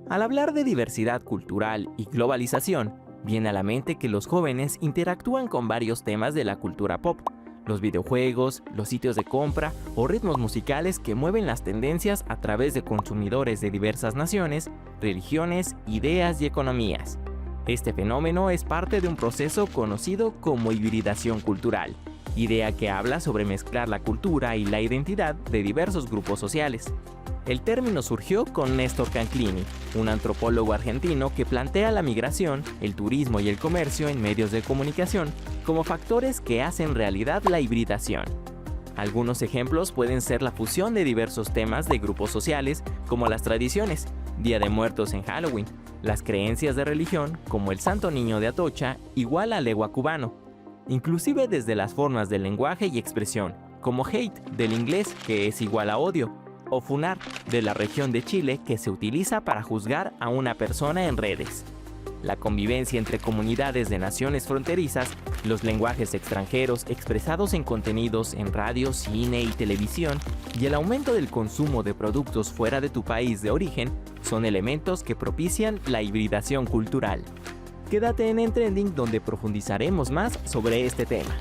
Al hablar de diversidad cultural y globalización, viene a la mente que los jóvenes interactúan con varios temas de la cultura pop, los videojuegos, los sitios de compra o ritmos musicales que mueven las tendencias a través de consumidores de diversas naciones, religiones, ideas y economías. Este fenómeno es parte de un proceso conocido como hibridación cultural, idea que habla sobre mezclar la cultura y la identidad de diversos grupos sociales. El término surgió con Néstor Canclini, un antropólogo argentino que plantea la migración, el turismo y el comercio en medios de comunicación como factores que hacen realidad la hibridación. Algunos ejemplos pueden ser la fusión de diversos temas de grupos sociales, como las tradiciones, Día de Muertos en Halloween, las creencias de religión, como el Santo Niño de Atocha, igual al legua cubano, inclusive desde las formas del lenguaje y expresión, como hate del inglés, que es igual a odio, o funar de la región de Chile, que se utiliza para juzgar a una persona en redes. La convivencia entre comunidades de naciones fronterizas, los lenguajes extranjeros expresados en contenidos en radio, cine y televisión, y el aumento del consumo de productos fuera de tu país de origen son elementos que propician la hibridación cultural. Quédate en Trending, donde profundizaremos más sobre este tema.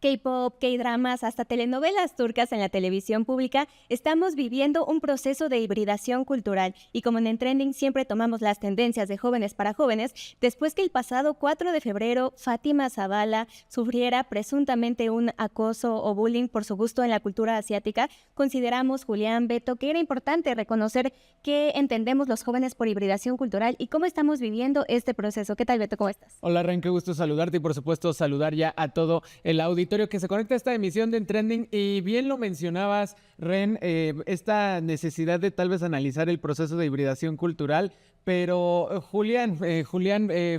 K-pop, K-dramas, hasta telenovelas turcas en la televisión pública, estamos viviendo un proceso de hibridación cultural. Y como en Trending siempre tomamos las tendencias de jóvenes para jóvenes, después que el pasado 4 de febrero Fátima Zavala sufriera presuntamente un acoso o bullying por su gusto en la cultura asiática, consideramos, Julián, Beto, que era importante reconocer qué entendemos los jóvenes por hibridación cultural y cómo estamos viviendo este proceso. ¿Qué tal, Beto? ¿Cómo estás? Hola, Ren, qué gusto saludarte y por supuesto saludar ya a todo el auditorio que se conecta a esta emisión de Trending. Y bien lo mencionabas, Ren, esta necesidad de tal vez analizar el proceso de hibridación cultural. Pero Julián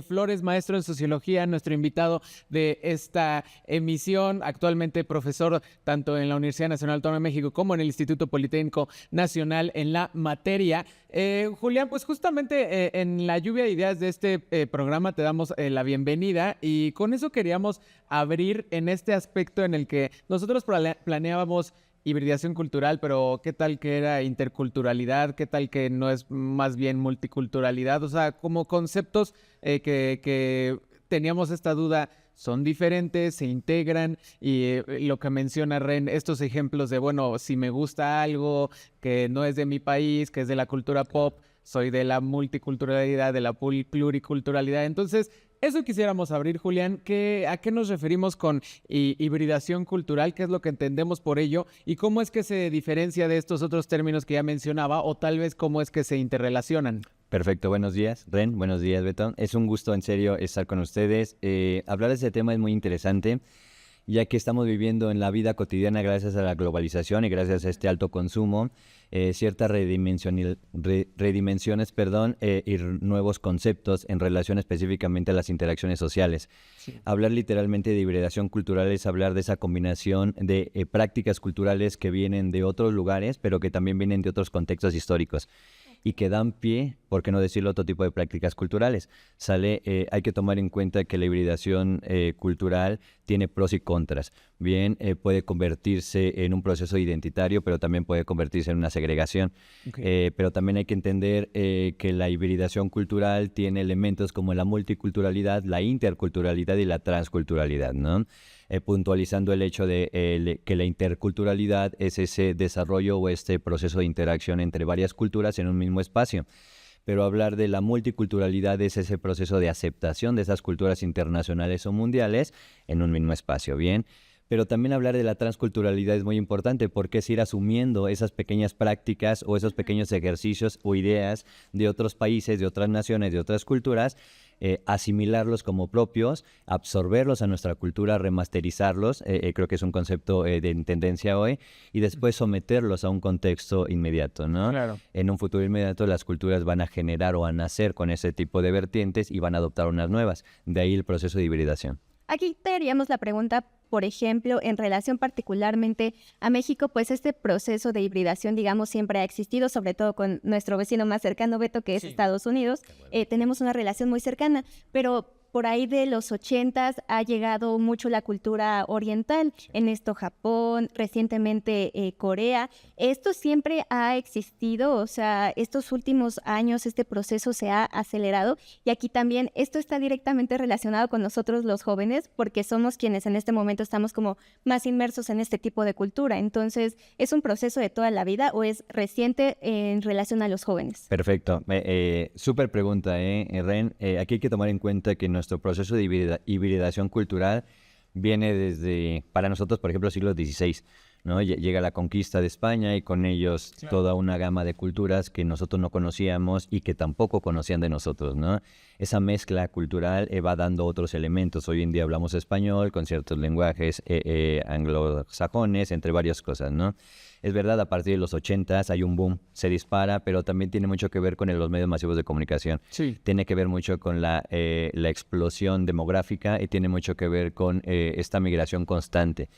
Flores, maestro en sociología, nuestro invitado de esta emisión, actualmente profesor tanto en la Universidad Nacional Autónoma de México como en el Instituto Politécnico Nacional en la materia. Julián, pues justamente en la lluvia de ideas de este programa te damos la bienvenida y con eso queríamos abrir en este aspecto en el que nosotros planeábamos hibridación cultural, pero ¿qué tal que era interculturalidad? ¿Qué tal que no es más bien multiculturalidad? O sea, como conceptos que teníamos esta duda, son diferentes, se integran y lo que menciona Ren, estos ejemplos de, bueno, si me gusta algo que no es de mi país, que es de la cultura pop, soy de la multiculturalidad, de la pluriculturalidad. Entonces, eso quisiéramos abrir, Julián. ¿A qué nos referimos con hibridación cultural? ¿Qué es lo que entendemos por ello? ¿Y cómo es que se diferencia de estos otros términos que ya mencionaba? O tal vez cómo es que se interrelacionan. Perfecto, buenos días, Ren, buenos días, Beto. Es un gusto en serio estar con ustedes. Hablar de este tema es muy interesante, ya que estamos viviendo en la vida cotidiana gracias a la globalización y gracias a este alto consumo, ciertas redimensiones, y nuevos conceptos en relación específicamente a las interacciones sociales. Sí. Hablar literalmente de hibridación cultural es hablar de esa combinación de prácticas culturales que vienen de otros lugares, pero que también vienen de otros contextos históricos y que dan pie, por qué no decirlo, a otro tipo de prácticas culturales. Hay que tomar en cuenta que la hibridación cultural tiene pros y contras. Bien, puede convertirse en un proceso identitario, pero también puede convertirse en una segregación. Okay. Pero también hay que entender que la hibridación cultural tiene elementos como la multiculturalidad, la interculturalidad y la transculturalidad, ¿no? Puntualizando el hecho de que la interculturalidad es ese desarrollo o este proceso de interacción entre varias culturas en un mismo espacio. Pero hablar de la multiculturalidad es ese proceso de aceptación de esas culturas internacionales o mundiales en un mismo espacio, ¿bien? Pero también hablar de la transculturalidad es muy importante porque es ir asumiendo esas pequeñas prácticas o esos pequeños ejercicios o ideas de otros países, de otras naciones, de otras culturas, asimilarlos como propios, absorberlos a nuestra cultura, remasterizarlos, creo que es un concepto de tendencia hoy, y después someterlos a un contexto inmediato, ¿no? Claro. En un futuro inmediato las culturas van a generar o a nacer con ese tipo de vertientes y van a adoptar unas nuevas, de ahí el proceso de hibridación. Aquí te haríamos la pregunta, por ejemplo, en relación particularmente a México, pues este proceso de hibridación, digamos, siempre ha existido, sobre todo con nuestro vecino más cercano, Beto, que es Estados Unidos. Tenemos una relación muy cercana, pero por ahí de los 80s ha llegado mucho la cultura oriental, en esto Japón, recientemente Corea. Esto siempre ha existido, o sea, estos últimos años este proceso se ha acelerado y aquí también esto está directamente relacionado con nosotros los jóvenes porque somos quienes en este momento estamos como más inmersos en este tipo de cultura. Entonces, ¿es un proceso de toda la vida o es reciente en relación a los jóvenes? Perfecto. Súper pregunta, Ren. Aquí hay que tomar en cuenta que nuestro proceso de hibridación cultural viene desde, para nosotros, por ejemplo, siglo XVI, ¿no? Llega la conquista de España y con ellos toda una gama de culturas que nosotros no conocíamos y que tampoco conocían de nosotros, ¿no? Esa mezcla cultural va dando otros elementos. Hoy en día hablamos español con ciertos lenguajes anglosajones, entre varias cosas, ¿no? Es verdad, a partir de los 80s hay un boom, se dispara, pero también tiene mucho que ver con los medios masivos de comunicación. Sí. Tiene que ver mucho con la explosión demográfica y tiene mucho que ver con esta migración constante.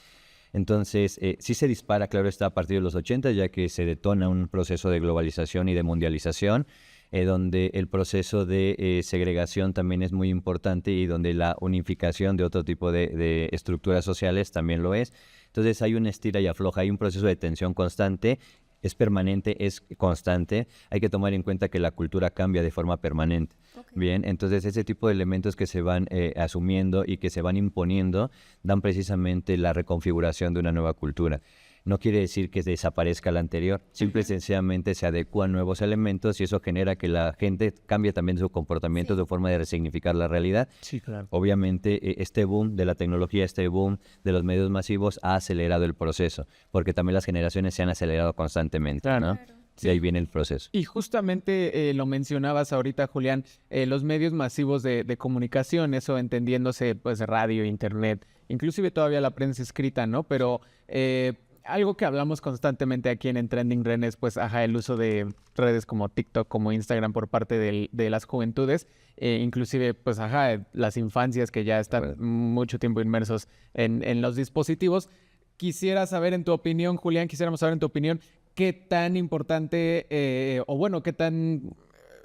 Entonces, sí se dispara, claro está, a partir de los 80, ya que se detona un proceso de globalización y de mundialización, donde el proceso de segregación también es muy importante y donde la unificación de otro tipo de estructuras sociales también lo es. Entonces hay una estira y afloja, hay un proceso de tensión constante, es permanente, es constante. Hay que tomar en cuenta que la cultura cambia de forma permanente. Okay. Bien, entonces ese tipo de elementos que se van asumiendo y que se van imponiendo dan precisamente la reconfiguración de una nueva cultura. No quiere decir que desaparezca la anterior, simple y sencillamente se adecuan nuevos elementos y eso genera que la gente cambie también su comportamiento, su forma de resignificar la realidad. Sí, claro. Obviamente, este boom de la tecnología, este boom de los medios masivos ha acelerado el proceso, porque también las generaciones se han acelerado constantemente, claro, ¿no? Claro. Sí. De ahí viene el proceso. Y justamente lo mencionabas ahorita, Julián, los medios masivos de comunicación, eso entendiéndose pues radio, internet, inclusive todavía la prensa escrita, ¿no? Pero algo que hablamos constantemente aquí en Trending Ren es pues el uso de redes como TikTok, como Instagram por parte de las juventudes, inclusive pues las infancias que ya están mucho tiempo inmersos en los dispositivos. Quisiera saber en tu opinión, Julián, qué tan importante qué tan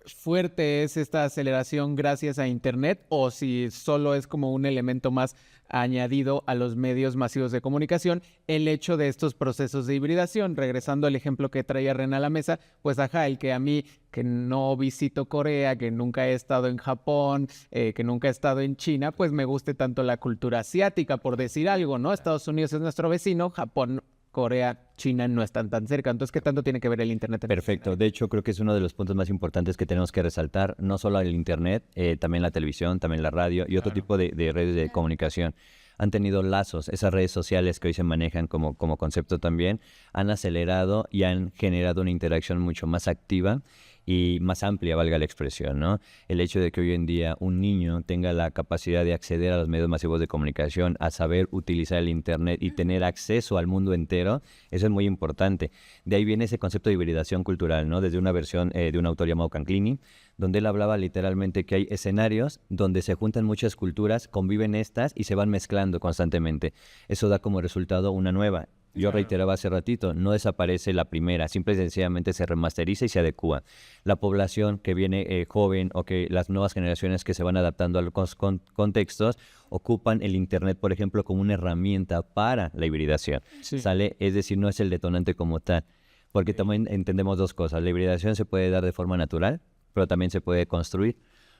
fuerte es esta aceleración gracias a Internet o si solo es como un elemento más añadido a los medios masivos de comunicación el hecho de estos procesos de hibridación. Regresando al ejemplo que traía Ren a la mesa, pues el que a mí que no visito Corea, que nunca he estado en Japón, que nunca he estado en China, pues me guste tanto la cultura asiática, por decir algo, ¿no? Estados Unidos es nuestro vecino, Japón, Corea, China no están tan cerca. Entonces, ¿qué tanto tiene que ver el Internet? Perfecto. De hecho, creo que es uno de los puntos más importantes que tenemos que resaltar. No solo el Internet, también la televisión, también la radio y otro tipo de redes de comunicación. Han tenido lazos. Esas redes sociales que hoy se manejan como concepto también han acelerado y han generado una interacción mucho más activa y más amplia, valga la expresión, ¿no? El hecho de que hoy en día un niño tenga la capacidad de acceder a los medios masivos de comunicación, a saber utilizar el Internet y tener acceso al mundo entero, eso es muy importante. De ahí viene ese concepto de hibridación cultural, ¿no? Desde una versión de un autor llamado Canclini, donde él hablaba literalmente que hay escenarios donde se juntan muchas culturas, conviven estas y se van mezclando constantemente. Eso da como resultado una nueva. Yo reiteraba hace ratito, no desaparece la primera, simple y sencillamente se remasteriza y se adecúa. La población que viene joven o que las nuevas generaciones que se van adaptando a los contextos ocupan el Internet, por ejemplo, como una herramienta para la hibridación. Sí. ¿Sale? Es decir, no es el detonante como tal, porque también entendemos dos cosas. La hibridación se puede dar de forma natural, pero también se puede construir.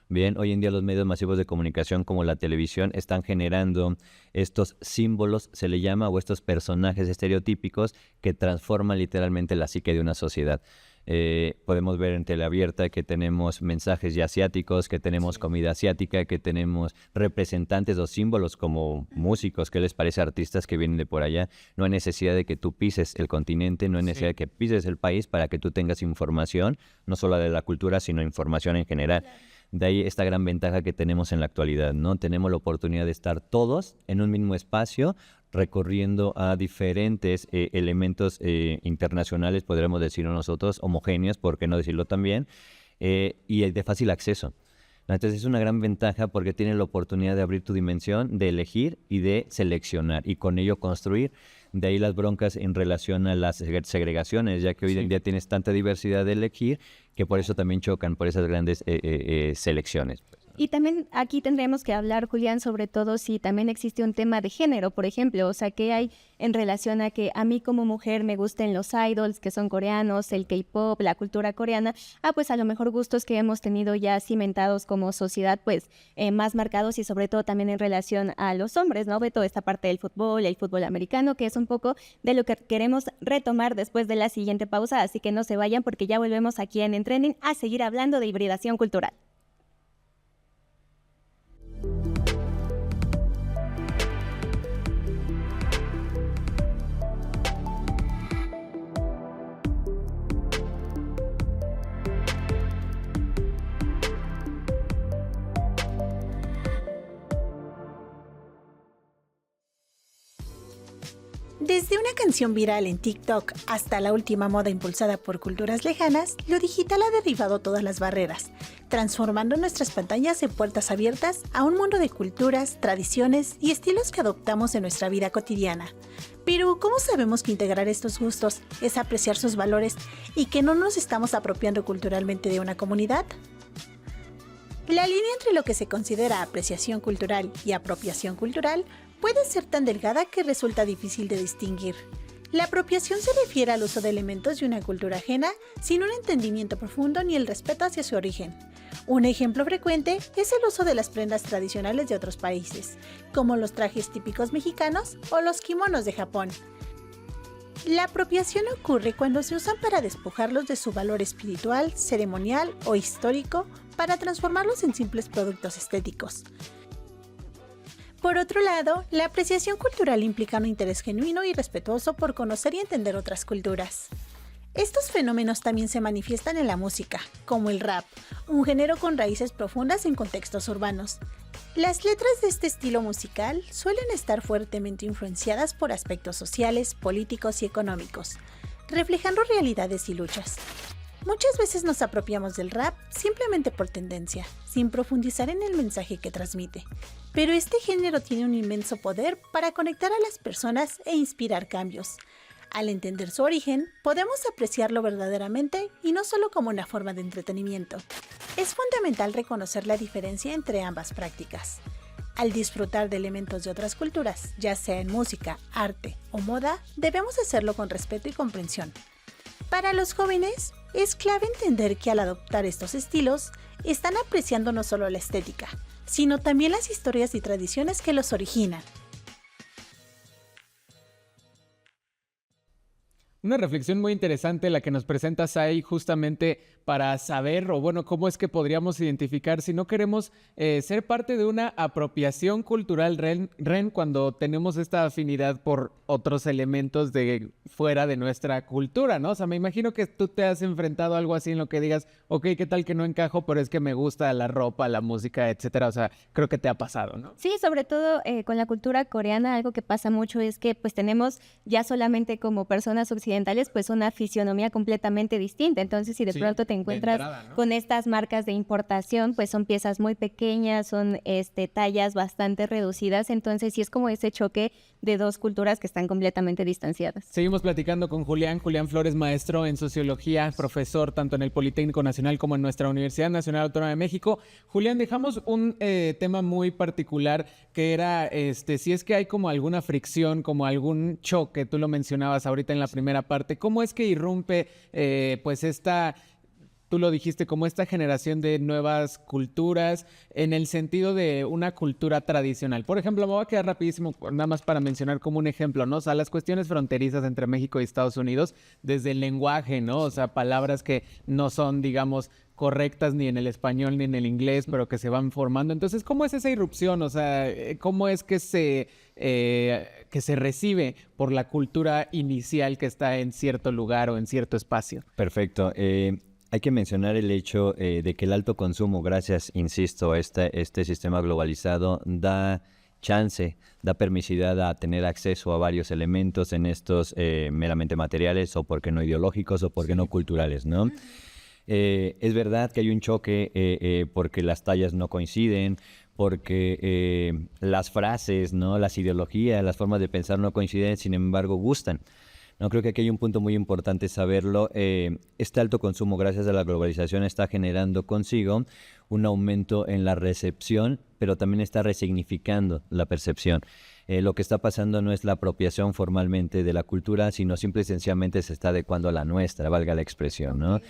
Bien, hoy en día los medios masivos de comunicación como la televisión están generando estos símbolos, se le llama, o estos personajes estereotípicos que transforman literalmente la psique de una sociedad. Podemos ver en teleabierta que tenemos mensajes ya asiáticos, que tenemos comida asiática, que tenemos representantes o símbolos como músicos, ¿qué les parece? Artistas que vienen de por allá. No hay necesidad de que tú pises el continente, no hay necesidad de que pises el país para que tú tengas información, no solo de la cultura, sino información en general. De ahí esta gran ventaja que tenemos en la actualidad, ¿no? Tenemos la oportunidad de estar todos en un mismo espacio, recorriendo a diferentes elementos internacionales, podríamos decirlo nosotros, homogéneos, por qué no decirlo también, y de fácil acceso. Entonces es una gran ventaja porque tienes la oportunidad de abrir tu dimensión, de elegir y de seleccionar, y con ello construir. De ahí las broncas en relación a las segregaciones, ya que hoy en día tienes tanta diversidad de elegir, que por eso también chocan por esas grandes selecciones. Y también aquí tendremos que hablar, Julián, sobre todo si también existe un tema de género, por ejemplo, o sea, ¿qué hay en relación a que a mí como mujer me gusten los idols, que son coreanos, el K-pop, la cultura coreana? Pues a lo mejor gustos que hemos tenido ya cimentados como sociedad, pues más marcados y sobre todo también en relación a los hombres, ¿no? Ve toda esta parte del fútbol, el fútbol americano, que es un poco de lo que queremos retomar después de la siguiente pausa, así que no se vayan porque ya volvemos aquí en Trending a seguir hablando de hibridación cultural. Desde una canción viral en TikTok hasta la última moda impulsada por culturas lejanas, lo digital ha derribado todas las barreras, transformando nuestras pantallas en puertas abiertas a un mundo de culturas, tradiciones y estilos que adoptamos en nuestra vida cotidiana. Pero, ¿cómo sabemos que integrar estos gustos es apreciar sus valores y que no nos estamos apropiando culturalmente de una comunidad? La línea entre lo que se considera apreciación cultural y apropiación cultural puede ser tan delgada que resulta difícil de distinguir. La apropiación se refiere al uso de elementos de una cultura ajena sin un entendimiento profundo ni el respeto hacia su origen. Un ejemplo frecuente es el uso de las prendas tradicionales de otros países, como los trajes típicos mexicanos o los kimonos de Japón. La apropiación ocurre cuando se usan para despojarlos de su valor espiritual, ceremonial o histórico para transformarlos en simples productos estéticos. Por otro lado, la apreciación cultural implica un interés genuino y respetuoso por conocer y entender otras culturas. Estos fenómenos también se manifiestan en la música, como el rap, un género con raíces profundas en contextos urbanos. Las letras de este estilo musical suelen estar fuertemente influenciadas por aspectos sociales, políticos y económicos, reflejando realidades y luchas. Muchas veces nos apropiamos del rap simplemente por tendencia, sin profundizar en el mensaje que transmite. Pero este género tiene un inmenso poder para conectar a las personas e inspirar cambios. Al entender su origen, podemos apreciarlo verdaderamente y no solo como una forma de entretenimiento. Es fundamental reconocer la diferencia entre ambas prácticas. Al disfrutar de elementos de otras culturas, ya sea en música, arte o moda, debemos hacerlo con respeto y comprensión. Para los jóvenes, es clave entender que al adoptar estos estilos, están apreciando no solo la estética, sino también las historias y tradiciones que los originan. Una reflexión muy interesante la que nos presenta Sai justamente para saber, o bueno, cómo es que podríamos identificar si no queremos ser parte de una apropiación cultural, Ren, cuando tenemos esta afinidad por otros elementos de fuera de nuestra cultura, ¿no? O sea, me imagino que tú te has enfrentado a algo así en lo que digas, ok, ¿qué tal que no encajo? Pero es que me gusta la ropa, la música, etcétera. O sea, creo que te ha pasado, ¿no? Sí, sobre todo con la cultura coreana, algo que pasa mucho es que pues tenemos ya solamente como personas occidentales pues una fisionomía completamente distinta. Entonces, si de pronto te encuentras entrada, ¿no? Con estas marcas de importación, pues son piezas muy pequeñas, son tallas bastante reducidas. Entonces, sí es como ese choque de dos culturas que están completamente distanciadas. Seguimos platicando con Julián Flores, maestro en sociología, profesor tanto en el Politécnico Nacional como en nuestra Universidad Nacional Autónoma de México. Julián, dejamos un tema muy particular que era si es que hay como alguna fricción, como algún choque, tú lo mencionabas ahorita en la primera parte, ¿cómo es que irrumpe pues esta... Tú lo dijiste, como esta generación de nuevas culturas en el sentido de una cultura tradicional? Por ejemplo, me voy a quedar rapidísimo, nada más para mencionar como un ejemplo, ¿no? O sea, las cuestiones fronterizas entre México y Estados Unidos, desde el lenguaje, ¿no? O sea, palabras que no son, digamos, correctas ni en el español ni en el inglés, pero que se van formando. Entonces, ¿cómo es esa irrupción? O sea, ¿cómo es que se recibe por la cultura inicial que está en cierto lugar o en cierto espacio? Perfecto. Hay que mencionar el hecho de que el alto consumo, gracias, insisto, a este sistema globalizado, da chance, da permisidad a tener acceso a varios elementos en estos meramente materiales o porque no ideológicos o porque no culturales, ¿no? Es verdad que hay un choque porque las tallas no coinciden, porque las frases, ¿no? Las ideologías, las formas de pensar no coinciden, sin embargo gustan. No, creo que aquí hay un punto muy importante saberlo. Este alto consumo, gracias a la globalización, está generando consigo un aumento en la recepción, pero también está resignificando la percepción. Lo que está pasando no es la apropiación formalmente de la cultura, sino simple y sencillamente se está adecuando a la nuestra, valga la expresión, ¿no?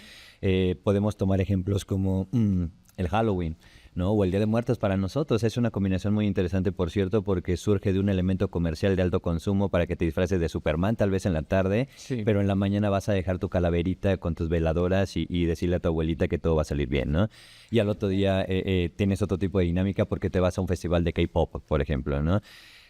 Podemos tomar ejemplos como el Halloween, ¿no? O el Día de Muertos para nosotros. Es una combinación muy interesante, por cierto, porque surge de un elemento comercial de alto consumo para que te disfraces de Superman, tal vez en la tarde, Sí. pero en la mañana vas a dejar tu calaverita con tus veladoras y decirle a tu abuelita que todo va a salir bien, ¿no? Y al otro día tienes otro tipo de dinámica porque te vas a un festival de K-pop, por ejemplo, ¿no?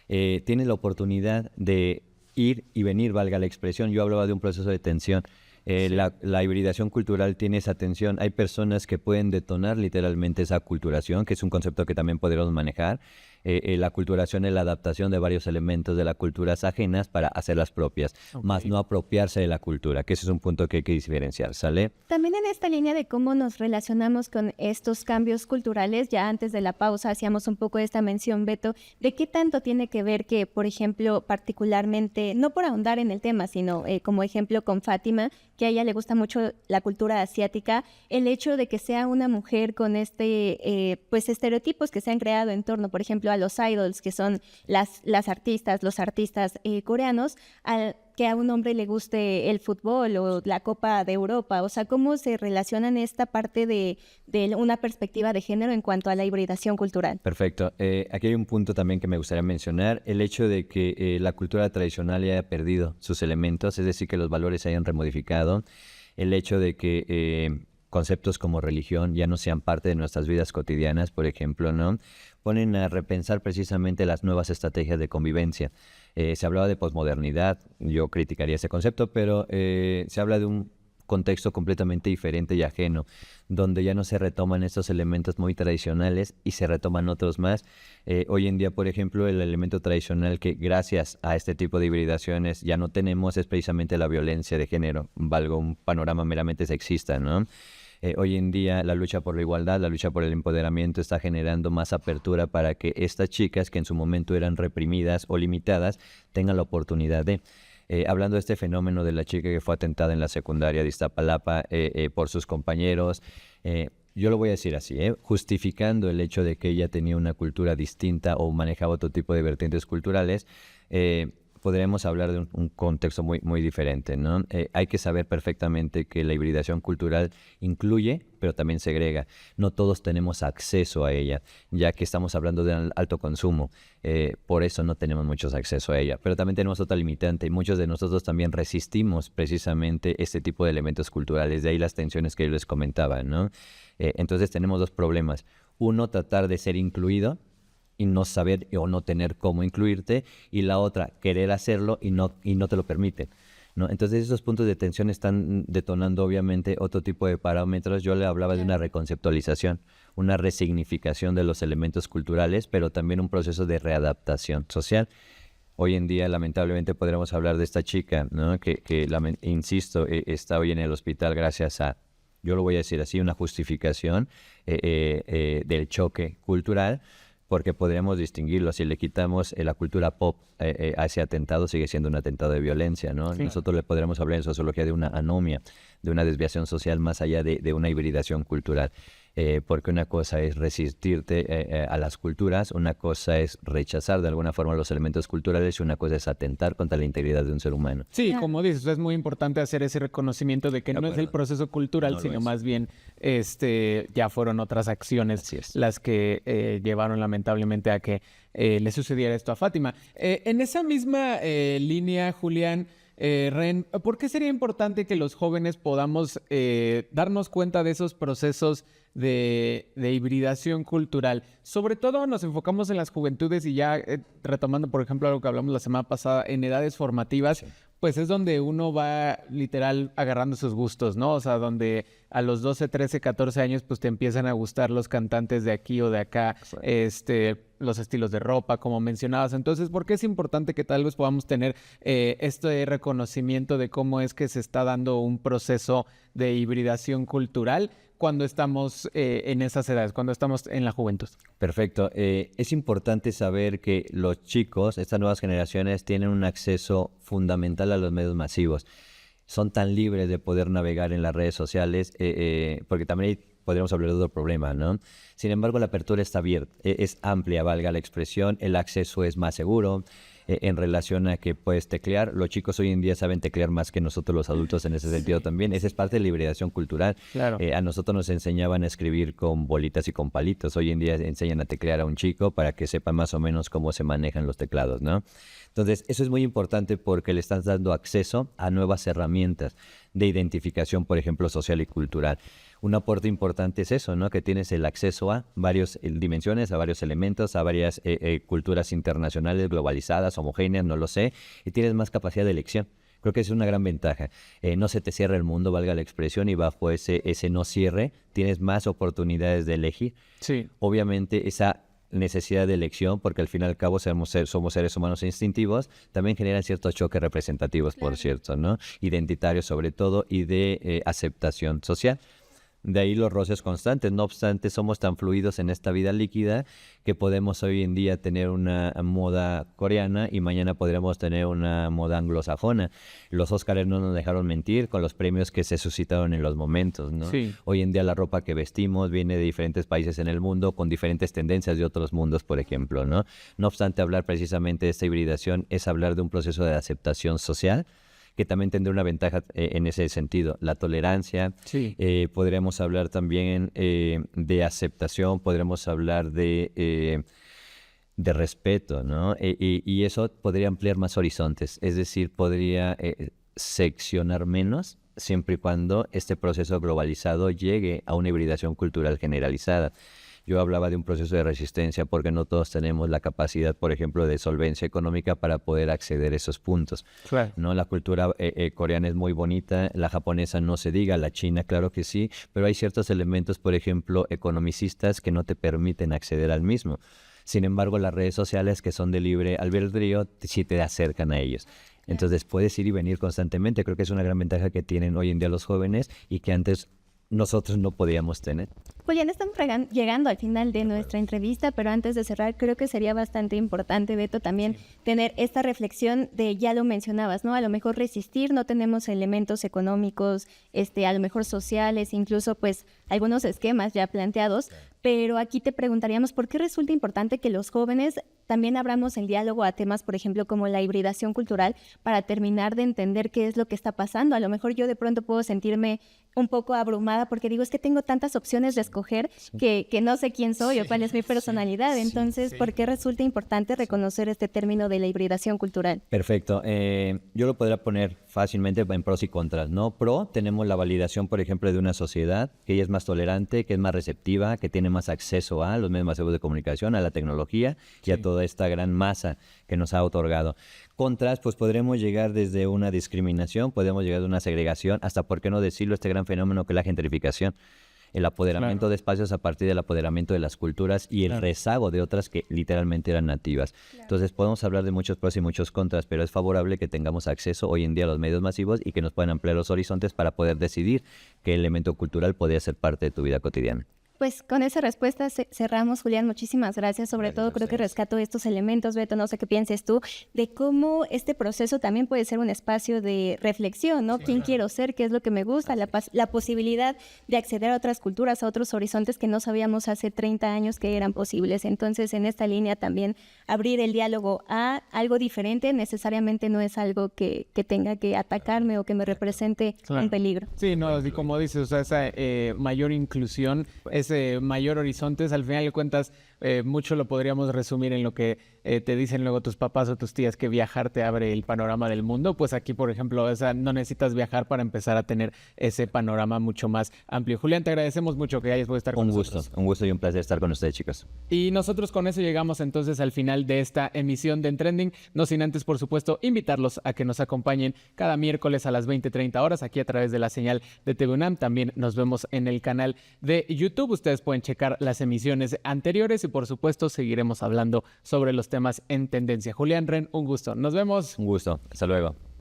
Tienes la oportunidad de ir y venir, valga la expresión. Yo hablaba de un proceso de tensión. La hibridación cultural tiene esa tensión. Hay personas que pueden detonar literalmente esa aculturación, que es un concepto que también podríamos manejar. La aculturación es la adaptación de varios elementos de las culturas ajenas para hacerlas propias, más no apropiarse de la cultura, que ese es un punto que hay que diferenciar, ¿sale? También en esta línea de cómo nos relacionamos con estos cambios culturales, ya antes de la pausa hacíamos un poco esta mención, Beto, de qué tanto tiene que ver que, por ejemplo, particularmente, no por ahondar en el tema, sino como ejemplo con Fátima, que a ella le gusta mucho la cultura asiática, el hecho de que sea una mujer con pues estereotipos que se han creado en torno, por ejemplo, a los idols, que son los artistas coreanos, que a un hombre le guste el fútbol o la Copa de Europa. O sea, ¿cómo se relacionan esta parte de una perspectiva de género en cuanto a la hibridación cultural? Perfecto. Aquí hay un punto también que me gustaría mencionar, el hecho de que la cultura tradicional haya perdido sus elementos, es decir, que los valores se hayan remodificado, el hecho de que conceptos como religión ya no sean parte de nuestras vidas cotidianas, por ejemplo, ¿no? Ponen a repensar precisamente las nuevas estrategias de convivencia. Se hablaba de posmodernidad, yo criticaría ese concepto, pero se habla de un contexto completamente diferente y ajeno, donde ya no se retoman estos elementos muy tradicionales y se retoman otros más. Hoy en día, por ejemplo, el elemento tradicional que gracias a este tipo de hibridaciones ya no tenemos es precisamente la violencia de género, valga un panorama meramente sexista, ¿no? Hoy en día la lucha por la igualdad, la lucha por el empoderamiento está generando más apertura para que estas chicas que en su momento eran reprimidas o limitadas tengan la oportunidad de... hablando de este fenómeno de la chica que fue atentada en la secundaria de Iztapalapa por sus compañeros, yo lo voy a decir así, justificando el hecho de que ella tenía una cultura distinta o manejaba otro tipo de vertientes culturales, podremos hablar de un contexto muy diferente, ¿no? Hay que saber perfectamente que la hibridación cultural incluye, pero también segrega. No todos tenemos acceso a ella, ya que estamos hablando de alto consumo. Por eso no tenemos mucho acceso a ella. Pero también tenemos otra limitante. Muchos de nosotros también resistimos precisamente este tipo de elementos culturales. De ahí las tensiones que yo les comentaba, ¿no? Entonces tenemos dos problemas. Uno, tratar de ser incluido y no saber o no tener cómo incluirte, y la otra, querer hacerlo y no te lo permiten, ¿no? Entonces esos puntos de tensión están detonando obviamente otro tipo de parámetros. Yo le hablaba de una reconceptualización, una resignificación de los elementos culturales, pero también un proceso de readaptación social. Hoy en día, lamentablemente, podríamos hablar de esta chica, ¿no? que insisto, está hoy en el hospital gracias a, yo lo voy a decir así, una justificación del choque cultural, porque podríamos distinguirlo. Si le quitamos la cultura pop a ese atentado, sigue siendo un atentado de violencia, ¿no? Sí. Nosotros le podríamos hablar en sociología de una anomia, de una desviación social más allá de una hibridación cultural. Porque una cosa es resistirte a las culturas, una cosa es rechazar de alguna forma los elementos culturales y una cosa es atentar contra la integridad de un ser humano. Sí, como dices, es muy importante hacer ese reconocimiento de que no es el proceso cultural, sino más bien ya fueron otras acciones las que llevaron lamentablemente a que le sucediera esto a Fátima. En esa misma línea, Julián, Ren, ¿por qué sería importante que los jóvenes podamos darnos cuenta de esos procesos de hibridación cultural? Sobre todo nos enfocamos en las juventudes y ya retomando, por ejemplo, algo que hablamos la semana pasada, en edades formativas, pues es donde uno va literal agarrando sus gustos, ¿no? O sea, donde a los 12, 13, 14 años pues te empiezan a gustar los cantantes de aquí o de acá, los estilos de ropa, como mencionabas. Entonces, ¿por qué es importante que tal vez podamos tener este reconocimiento de cómo es que se está dando un proceso de hibridación cultural cuando estamos en esas edades, cuando estamos en la juventud? Perfecto. Es importante saber que los chicos, estas nuevas generaciones, tienen un acceso fundamental a los medios masivos. Son tan libres de poder navegar en las redes sociales, porque también podríamos hablar de otro problema, ¿no? Sin embargo, la apertura está abierta, es amplia, valga la expresión, el acceso es más seguro. En relación a que puedes teclear. Los chicos hoy en día saben teclear más que nosotros los adultos en ese sentido también. Esa es parte de la hibridación cultural. Claro. A nosotros nos enseñaban a escribir con bolitas y con palitos. Hoy en día enseñan a teclear a un chico para que sepa más o menos cómo se manejan los teclados, ¿no? Entonces, eso es muy importante porque le estás dando acceso a nuevas herramientas de identificación, por ejemplo, social y cultural. Un aporte importante es eso, ¿no? Que tienes el acceso a varias dimensiones, a varios elementos, a varias culturas internacionales globalizadas, homogéneas, no lo sé, y tienes más capacidad de elección. Creo que es una gran ventaja. No se te cierra el mundo, valga la expresión, y bajo ese no cierre tienes más oportunidades de elegir. Sí. Obviamente esa necesidad de elección, porque al fin y al cabo somos seres humanos instintivos, también generan ciertos choques representativos, por cierto, ¿no? Identitarios sobre todo, y de aceptación social. De ahí los roces constantes. No obstante, somos tan fluidos en esta vida líquida que podemos hoy en día tener una moda coreana y mañana podríamos tener una moda anglosajona. Los Óscares no nos dejaron mentir con los premios que se suscitaron en los momentos, ¿no? Sí. Hoy en día la ropa que vestimos viene de diferentes países en el mundo con diferentes tendencias de otros mundos, por ejemplo, ¿no? No obstante, hablar precisamente de esta hibridación es hablar de un proceso de aceptación social que también tendrá una ventaja en ese sentido, la tolerancia. Sí. Podríamos hablar también de aceptación, podríamos hablar de respeto, ¿no? Y eso podría ampliar más horizontes, es decir, podría seccionar menos siempre y cuando este proceso globalizado llegue a una hibridación cultural generalizada. Yo hablaba de un proceso de resistencia porque no todos tenemos la capacidad, por ejemplo, de solvencia económica para poder acceder a esos puntos. Claro. ¿No? La cultura coreana es muy bonita, la japonesa no se diga, la china claro que sí, pero hay ciertos elementos, por ejemplo, economicistas que no te permiten acceder al mismo. Sin embargo, las redes sociales que son de libre albedrío sí te acercan a ellos. Entonces puedes ir y venir constantemente. Creo que es una gran ventaja que tienen hoy en día los jóvenes y que antes nosotros no podíamos tener. Julián, estamos llegando al final de nuestra entrevista, pero antes de cerrar, creo que sería bastante importante, Beto, también tener esta reflexión de, ya lo mencionabas, ¿no? A lo mejor resistir, no tenemos elementos económicos, a lo mejor sociales, incluso pues algunos esquemas ya planteados, pero aquí te preguntaríamos por qué resulta importante que los jóvenes también abramos el diálogo a temas, por ejemplo, como la hibridación cultural, para terminar de entender qué es lo que está pasando. A lo mejor yo de pronto puedo sentirme un poco abrumada porque digo, es que tengo tantas opciones de escoger que no sé quién soy o cuál es mi personalidad. Entonces, ¿por qué resulta importante reconocer este término de la hibridación cultural? Perfecto. Yo lo podría poner fácilmente en pros y contras, ¿no? Pro, tenemos la validación, por ejemplo, de una sociedad que ella es más tolerante, que es más receptiva, que tiene más acceso a los medios masivos de comunicación, a la tecnología y a toda esta gran masa que nos ha otorgado. Contras, pues podremos llegar desde una discriminación, podemos llegar de una segregación, hasta, ¿por qué no decirlo?, este gran fenómeno que es la gentrificación. El apoderamiento de espacios a partir del apoderamiento de las culturas y el rezago de otras que literalmente eran nativas. Entonces podemos hablar de muchos pros y muchos contras, pero es favorable que tengamos acceso hoy en día a los medios masivos y que nos puedan ampliar los horizontes para poder decidir qué elemento cultural podría ser parte de tu vida cotidiana. Pues con esa respuesta cerramos, Julián. Muchísimas gracias. Sobre todo creo que rescato estos elementos, Beto, no sé qué pienses tú, de cómo este proceso también puede ser un espacio de reflexión, ¿no? ¿Quién quiero ser? ¿Qué es lo que me gusta? La posibilidad de acceder a otras culturas, a otros horizontes que no sabíamos hace 30 años que eran posibles. Entonces, en esta línea también abrir el diálogo a algo diferente necesariamente no es algo que tenga que atacarme o que me represente un peligro. Sí, no, y como dices, o sea, esa mayor inclusión, ese mayor horizontes, al final de cuentas, mucho lo podríamos resumir en lo que te dicen luego tus papás o tus tías, que viajar te abre el panorama del mundo. Pues aquí, por ejemplo, no necesitas viajar para empezar a tener ese panorama mucho más amplio. Julián, te agradecemos mucho que hayas podido estar con nosotros. Un gusto y un placer estar con ustedes, chicos. Y nosotros con eso llegamos entonces al final de esta emisión de En Trending, no sin antes, por supuesto, invitarlos a que nos acompañen cada miércoles a las 20:30 horas aquí a través de la señal de TV UNAM. También nos vemos en el canal de YouTube. Ustedes pueden checar las emisiones anteriores y por supuesto seguiremos hablando sobre los temas en tendencia. Julián, Ren, un gusto. Nos vemos. Un gusto. Hasta luego.